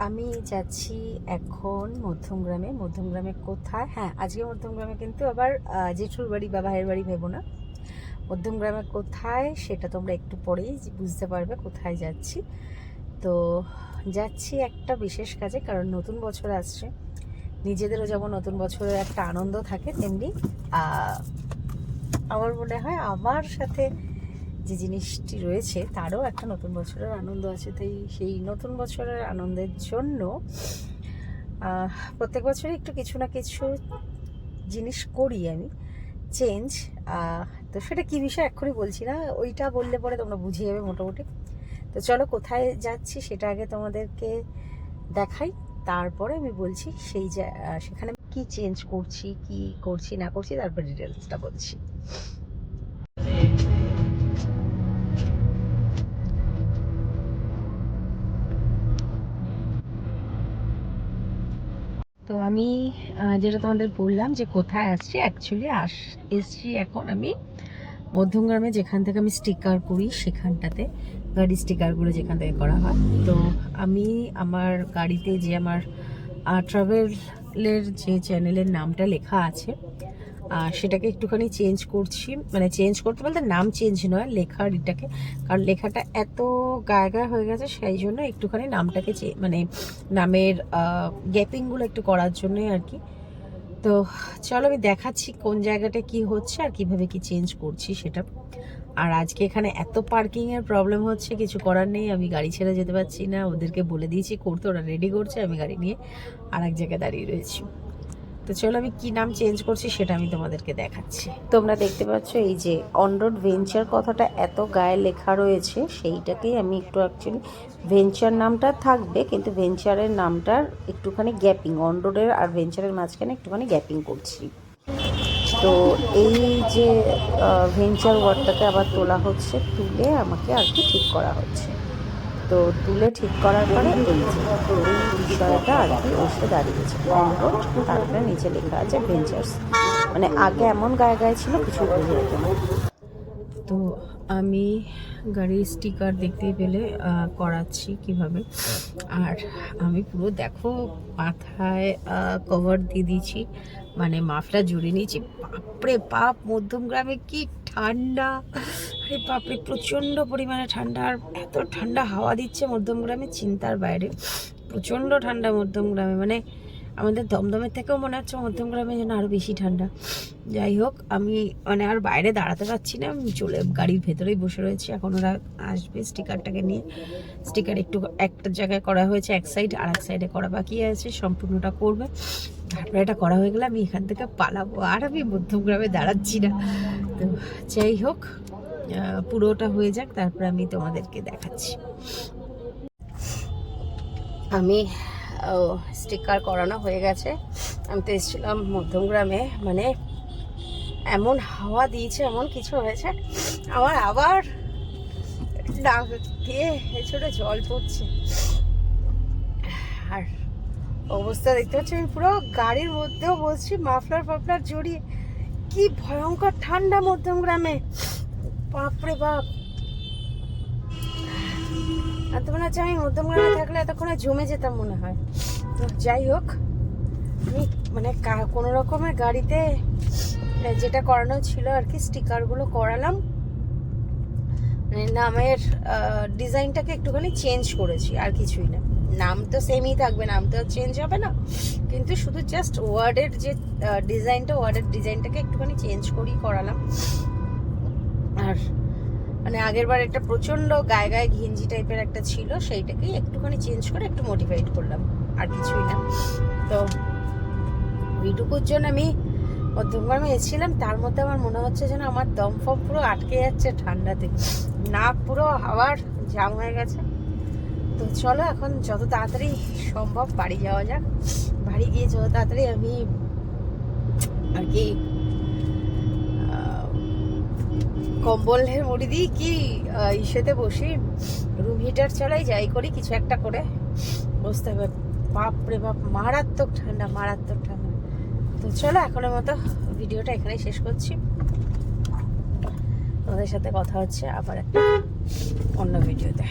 আমি যাচ্ছি এখন মধ্যমগ্রামে। মধ্যমগ্রামে কোথায়? হ্যাঁ, আজকে মধ্যমগ্রামে কিন্তু আবার জেঠুর বাড়ি বা ভাইয়ের বাড়ি ভেবো না। মধ্যমগ্রামে কোথায় সেটা তোমরা একটু পরেই বুঝতে পারবে কোথায় যাচ্ছি। তো যাচ্ছি একটা বিশেষ কাজে, কারণ নতুন বছর আসছে। নিজেদেরও যেমন নতুন বছরের একটা আনন্দ থাকে, তেমনি আমার মনে হয় আমার সাথে যে জিনিসটি রয়েছে তারও একটা নতুন বছরের আনন্দ আছে। তাই সেই নতুন বছরের আনন্দের জন্য প্রত্যেক বছরই একটু কিছু না কিছু জিনিস করি আমি, চেঞ্জ। তো সেটা কী বিষয় এক্ষুনি বলছি না, ওইটা বললে পরে তোমরা বুঝে যাবে মোটামুটি। তো চলো কোথায় যাচ্ছি সেটা আগে তোমাদেরকে দেখাই, তারপরে আমি বলছি সেখানে কি চেঞ্জ করছি, কি করছি না করছি, তারপর ডিটেলসটা বলছি। তো আমি যেটা তোমাদের বললাম যে কোথায় আসছি, অ্যাকচুয়ালি এসছি এখন আমি মধ্যমগ্রামে, যেখান থেকে আমি স্টিকার করি সেখানটাতে, গাড়ির স্টিকারগুলো যেখান থেকে করা হয়। তো আমি আমার গাড়িতে যে আমার ট্রাভেলের যে চ্যানেলের নামটা লেখা আছে সেটাকে একটুখানি চেঞ্জ করছি। মানে চেঞ্জ করতে বলতে নাম চেঞ্জ নয়, লেখার এটাকে, কারণ লেখাটা এত গায়ে হয়ে গেছে, সেই জন্য একটুখানি নামটাকে মানে নামের গ্যাপিংগুলো একটু করার জন্যই আর কি। তো চলো আমি দেখাচ্ছি কোন জায়গাটা কি হচ্ছে আর কিভাবে কি চেঞ্জ করছি সেটা। আর আজকে এখানে এত পার্কিংয়ের প্রবলেম হচ্ছে, কিছু করার নেই, আমি গাড়ি ছেড়ে যেতে পারছি না। ওদেরকে বলে দিয়েছি করতে, ওরা রেডি করছে, আমি গাড়ি নিয়ে আর এক জায়গায় দাঁড়িয়ে রয়েছি। তো চলো আমি কি নাম চেঞ্জ করছি সেটা আমি তোমাদেরকে দেখাচ্ছি। তোমরা দেখতে পাচ্ছ এই যে অন রোড ভেঞ্চার কথাটা এত গায়ে লেখা রয়েছে, সেইটাকেই আমি একটু অ্যাকচুয়ালি ভেঞ্চার নামটা থাকবে, কিন্তু ভেঞ্চারের নামটার একটুখানি গ্যাপিং, অন রোডের আর ভেঞ্চারের মাঝখানে একটুখানি গ্যাপিং করছি। তো এই যে ভেঞ্চার ওয়ার্ডটাকে আবার তোলা হচ্ছে, তুলে আমাকে আর কি ঠিক করা হচ্ছে। তো তুলে ঠিক করার পরে এই যে এই বিষয়টা আর কি এসে দাঁড়িয়েছে অন রোড, তারপরে নিচে লেখা আছে ভেঞ্চার্স। মানে আগে এমন গায়ে ছিল কিছু বোঝা যেত না। তো আমি গাড়ির স্টিকার দেখতেই পেলে করাচ্ছি কিভাবে। আর আমি পুরো দেখো মাথায় কভার দিয়ে দিয়েছি, মানে মাফলার জুড়ে নিয়েছি। বাপরে বাপ, মধ্যমগ্রামে কি ঠান্ডা! আরে বাপরে, প্রচণ্ড পরিমাণে ঠান্ডা। আর এত ঠান্ডা হাওয়া দিচ্ছে মধ্যমগ্রামে, চিন্তার বাইরে। প্রচণ্ড ঠান্ডা মধ্যমগ্রামে, মানে আমাদের দমদমের থেকেও মনে হচ্ছে মধ্যমগ্রামে যেন আরও বেশি ঠান্ডা। যাই হোক, আমি মানে আর বাইরে দাঁড়াতে পারছি না, আমি গাড়ির ভেতরেই বসে রয়েছি। এখন ওরা আসবে স্টিকারটাকে নিয়ে। স্টিকার একটু একটা জায়গায় করা হয়েছে এক সাইড, আর এক সাইডে করা বাকি আছে, সম্পূর্ণটা করবে। তারপরে এটা করা হয়ে গেলে আমি এখান থেকে পালাবো, আর আমি মধ্যমগ্রামে দাঁড়াচ্ছি না। তো যাই হোক, পুরোটা হয়ে যাক, তারপরে আমি তোমাদেরকে দেখাচ্ছি। আমি স্টিকার করানো হয়ে গেছে। আমি তো এসেছিলাম মধ্যমগ্রামে, মানে এমন হাওয়া দিয়েছে, এমন কিছু হয়েছে, আমার আবার নাক দিয়ে ছোটো জল পড়ছে। আর অবস্থা দেখতে পাচ্ছি, আমি পুরো গাড়ির মধ্যেও বসছি মাফলার জড়িয়ে। কি ভয়ঙ্কর ঠান্ডা মধ্যমগ্রামে, বাপরে বাপ। আর তো মনে হচ্ছে আমি মধ্যমগ্রামে থাকলে এতক্ষণে জমে যেতাম মনে হয়। তো যাই হোক, আমি মানে কোনো রকমের গাড়িতে যেটা করানো ছিল আর কি, স্টিকারগুলো করালাম। মানে নামের ডিজাইনটাকে একটুখানি চেঞ্জ করেছি, আর কিছুই না। নাম তো সেমই থাকবে, নাম তো চেঞ্জ হবে না, কিন্তু শুধু জাস্ট ওয়ার্ডের যে ওয়ার্ডের ডিজাইনটাকে একটুখানি চেঞ্জ করালাম। আর মানে আগের বার একটা প্রচণ্ড গায়ে ঘিঞ্জি টাইপের একটা ছিল, সেইটাকেই একটুখানি চেঞ্জ করে একটু মডিফাইড করলাম, আর কিছুই না। তো ওইটুকুর জন্য আমি মধ্যমগ্রামে এসেছিলাম। তার মধ্যে আমার মনে হচ্ছে যেন আমার দম ফম পুরো আটকে যাচ্ছে ঠান্ডাতে, নাক পুরো হাওয়ার জাম হয়ে গেছে। তো চলো এখন যত তাড়াতাড়ি সম্ভব বাড়ি যাওয়া যাক। বাড়ি গিয়ে যত তাড়াতাড়ি আমি আর কি কম্বলের মুড়ি দিই কি ইসেতে বসি, রুম হিটার চালাই, যাই করি কিছু একটা করে বসতে হবে। বাপরে বাপ, মারাত্মক ঠান্ডা, মারাত্মক ঠান্ডা। তো চলো এখনের মতো ভিডিওটা এখানেই শেষ করছি। তোমাদের সাথে কথা হচ্ছে আবার একটা অন্য ভিডিওতে।